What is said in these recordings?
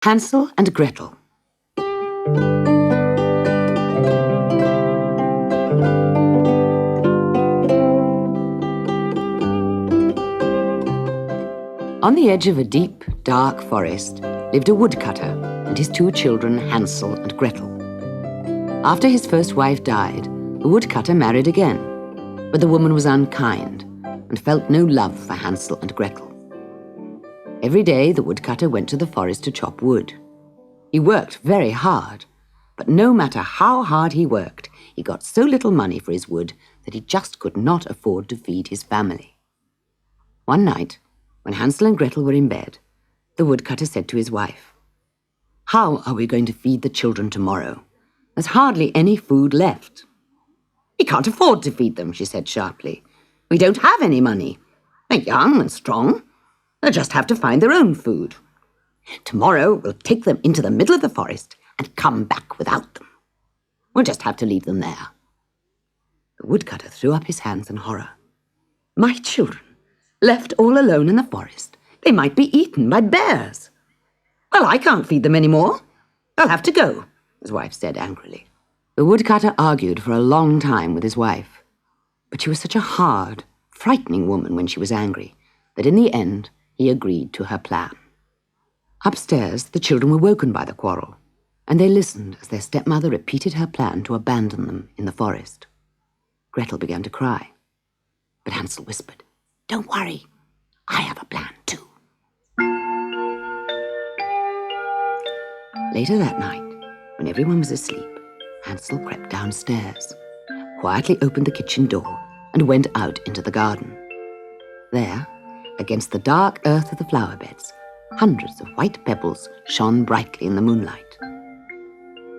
Hansel and Gretel. On the edge of a deep, dark forest lived a woodcutter and his two children, Hansel and Gretel. After his first wife died, the woodcutter married again, but the woman was unkind and felt no love for Hansel and Gretel. Every day the woodcutter went to the forest to chop wood. He worked very hard, but no matter how hard he worked, he got so little money for his wood that he just could not afford to feed his family. One night, when Hansel and Gretel were in bed, the woodcutter said to his wife, "How are we going to feed the children tomorrow? There's hardly any food left." "We can't afford to feed them," she said sharply. "We don't have any money. They're young and strong. They'll just have to find their own food. Tomorrow we'll take them into the middle of the forest and come back without them. We'll just have to leave them there." The woodcutter threw up his hands in horror. "My children, left all alone in the forest. They might be eaten by bears." "Well, I can't feed them any more. They'll have to go," his wife said angrily. The woodcutter argued for a long time with his wife, but she was such a hard, frightening woman when she was angry that in the end he agreed to her plan. Upstairs, the children were woken by the quarrel, and they listened as their stepmother repeated her plan to abandon them in the forest. Gretel began to cry, but Hansel whispered, "Don't worry, I have a plan too." Later that night, when everyone was asleep, Hansel crept downstairs, quietly opened the kitchen door, and went out into the garden. There, against the dark earth of the flower beds, hundreds of white pebbles shone brightly in the moonlight.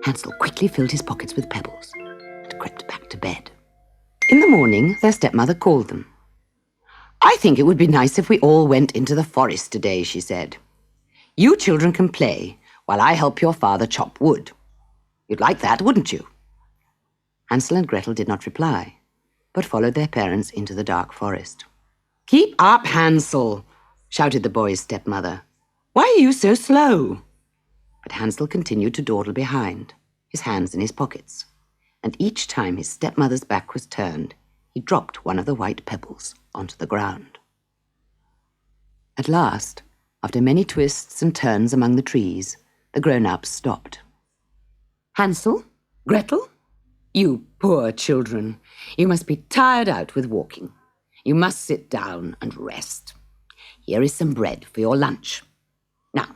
Hansel quickly filled his pockets with pebbles and crept back to bed. In the morning, their stepmother called them. "I think it would be nice if we all went into the forest today," she said. "You children can play while I help your father chop wood. You'd like that, wouldn't you?" Hansel and Gretel did not reply, but followed their parents into the dark forest. "Keep up, Hansel," shouted the boy's stepmother. "Why are you so slow?" But Hansel continued to dawdle behind, his hands in his pockets, and each time his stepmother's back was turned, he dropped one of the white pebbles onto the ground. At last, after many twists and turns among the trees, the grown-ups stopped. "Hansel, Gretel, you poor children, you must be tired out with walking. You must sit down and rest. Here is some bread for your lunch. Now,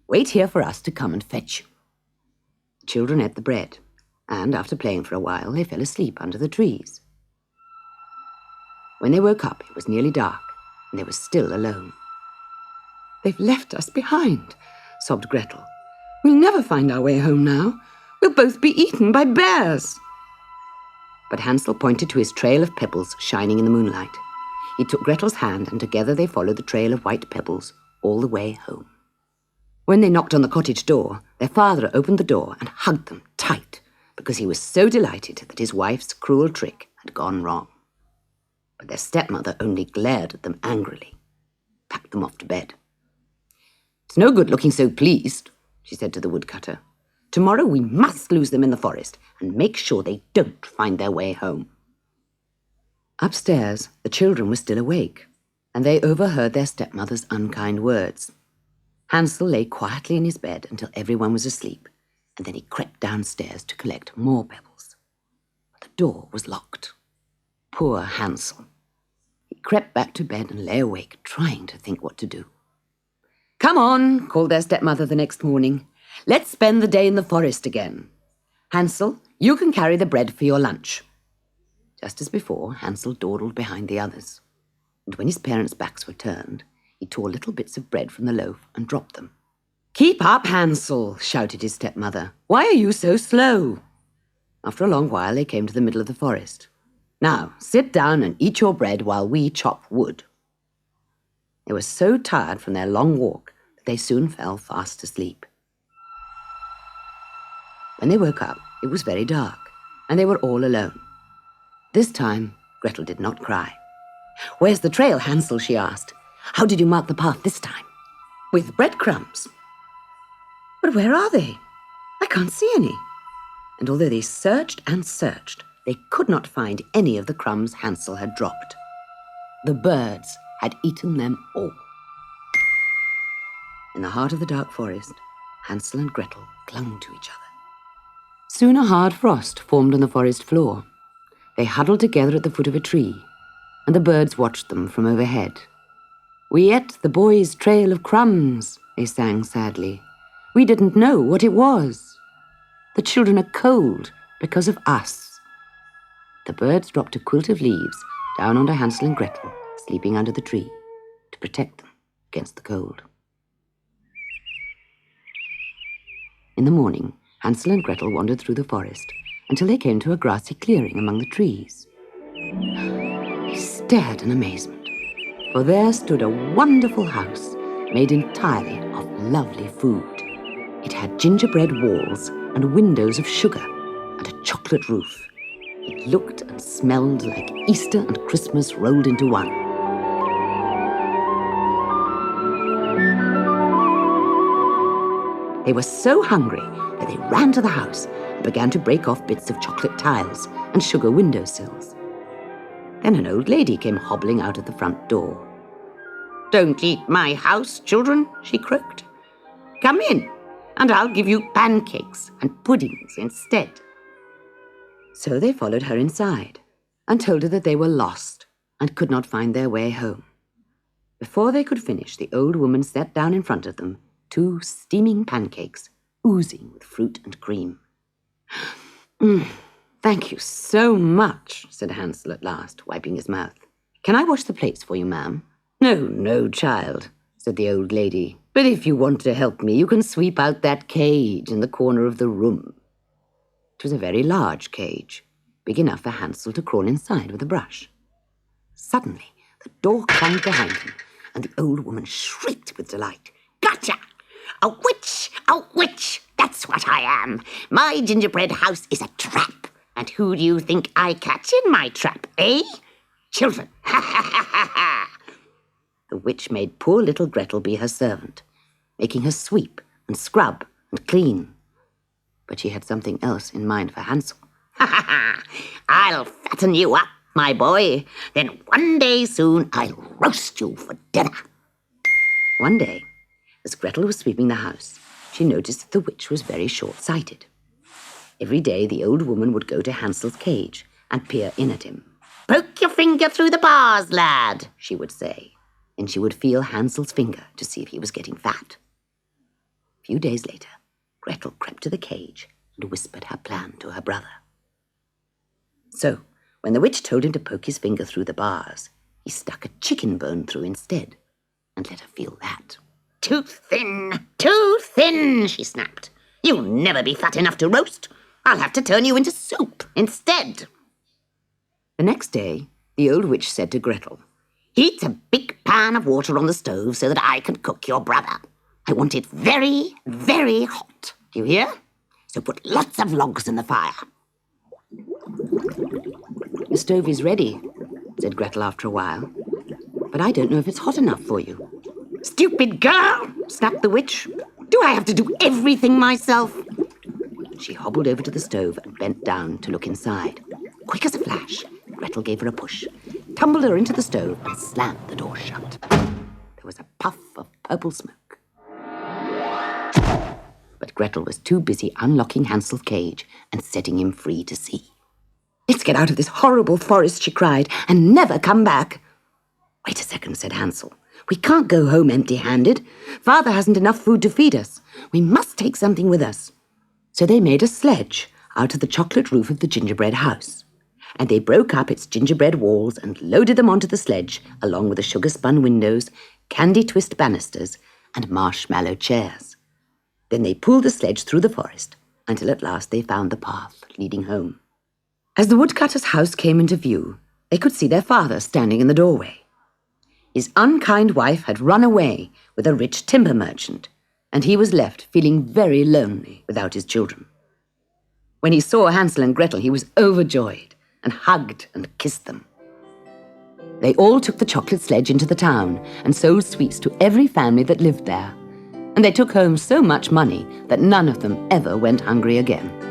wait here for us to come and fetch you." The children ate the bread, and after playing for a while, they fell asleep under the trees. When they woke up, it was nearly dark, and they were still alone. "They've left us behind," sobbed Gretel. "We'll never find our way home now. We'll both be eaten by bears." But Hansel pointed to his trail of pebbles shining in the moonlight. He took Gretel's hand, and together they followed the trail of white pebbles all the way home. When they knocked on the cottage door, their father opened the door and hugged them tight because he was so delighted that his wife's cruel trick had gone wrong. But their stepmother only glared at them angrily, packed them off to bed. "It's no good looking so pleased," she said to the woodcutter. "Tomorrow we must lose them in the forest and make sure they don't find their way home." Upstairs, the children were still awake, and they overheard their stepmother's unkind words. Hansel lay quietly in his bed until everyone was asleep, and then he crept downstairs to collect more pebbles. But the door was locked. Poor Hansel. He crept back to bed and lay awake, trying to think what to do. "Come on," called their stepmother the next morning. "Let's spend the day in the forest again. Hansel, you can carry the bread for your lunch." Just as before, Hansel dawdled behind the others, and when his parents' backs were turned, he tore little bits of bread from the loaf and dropped them. "Keep up, Hansel," shouted his stepmother. "Why are you so slow?" After a long while, they came to the middle of the forest. "Now, sit down and eat your bread while we chop wood." They were so tired from their long walk that they soon fell fast asleep. When they woke up, it was very dark, and they were all alone. This time, Gretel did not cry. "Where's the trail, Hansel?" she asked. "How did you mark the path this time?" "With breadcrumbs." But where are they? I can't see any. And although they searched and searched, they could not find any of the crumbs Hansel had dropped. The birds had eaten them all. In the heart of the dark forest, Hansel and Gretel clung to each other. Soon a hard frost formed on the forest floor. They huddled together at the foot of a tree, and the birds watched them from overhead. "We ate the boy's trail of crumbs," they sang sadly. "We didn't know what it was. The children are cold because of us." The birds dropped a quilt of leaves down onto Hansel and Gretel, sleeping under the tree, to protect them against the cold. In the morning, Hansel and Gretel wandered through the forest until they came to a grassy clearing among the trees. They stared in amazement, for there stood a wonderful house made entirely of lovely food. It had gingerbread walls and windows of sugar and a chocolate roof. It looked and smelled like Easter and Christmas rolled into one. They were so hungry that they ran to the house and began to break off bits of chocolate tiles and sugar windowsills. Then an old lady came hobbling out of the front door. "Don't eat my house, children," she croaked. "Come in, and I'll give you pancakes and puddings instead." So they followed her inside and told her that they were lost and could not find their way home. Before they could finish, the old woman set down in front of them 2 steaming pancakes, oozing with fruit and cream. "Thank you so much," said Hansel at last, wiping his mouth. "Can I wash the plates for you, ma'am?" "No, no, child," said the old lady. "But if you want to help me, you can sweep out that cage in the corner of the room." It was a very large cage, big enough for Hansel to crawl inside with a brush. Suddenly, the door clanged behind him, and the old woman shrieked with delight. "Gotcha! A witch! A witch! That's what I am! My gingerbread house is a trap. And who do you think I catch in my trap, eh? Children! Ha ha ha ha ha!" The witch made poor little Gretel be her servant, making her sweep and scrub and clean. But she had something else in mind for Hansel. "Ha ha ha! I'll fatten you up, my boy. Then one day soon I'll roast you for dinner." One day, as Gretel was sweeping the house, she noticed that the witch was very short-sighted. Every day the old woman would go to Hansel's cage and peer in at him. "Poke your finger through the bars, lad," she would say, and she would feel Hansel's finger to see if he was getting fat. A few days later, Gretel crept to the cage and whispered her plan to her brother. So, when the witch told him to poke his finger through the bars, he stuck a chicken bone through instead and let her feel that. Too thin, she snapped. "You'll never be fat enough to roast. I'll have to turn you into soup instead." The next day, the old witch said to Gretel, "Heat a big pan of water on the stove so that I can cook your brother. I want it very, very hot. Do you hear? So put lots of logs in the fire." "The stove is ready," said Gretel after a while, "but I don't know if it's hot enough for you." "Stupid girl!" snapped the witch. "Do I have to do everything myself?" She hobbled over to the stove and bent down to look inside. Quick as a flash, Gretel gave her a push, tumbled her into the stove and slammed the door shut. There was a puff of purple smoke. But Gretel was too busy unlocking Hansel's cage and setting him free to see. "Let's get out of this horrible forest," she cried, "and never come back." "Wait a second," said Hansel. "We can't go home empty-handed. Father hasn't enough food to feed us. We must take something with us." So they made a sledge out of the chocolate roof of the gingerbread house, and they broke up its gingerbread walls and loaded them onto the sledge, along with the sugar-spun windows, candy twist banisters, and marshmallow chairs. Then they pulled the sledge through the forest until at last they found the path leading home. As the woodcutter's house came into view, they could see their father standing in the doorway. His unkind wife had run away with a rich timber merchant, and he was left feeling very lonely without his children. When he saw Hansel and Gretel, he was overjoyed and hugged and kissed them. They all took the chocolate sledge into the town and sold sweets to every family that lived there. and they took home so much money that none of them ever went hungry again.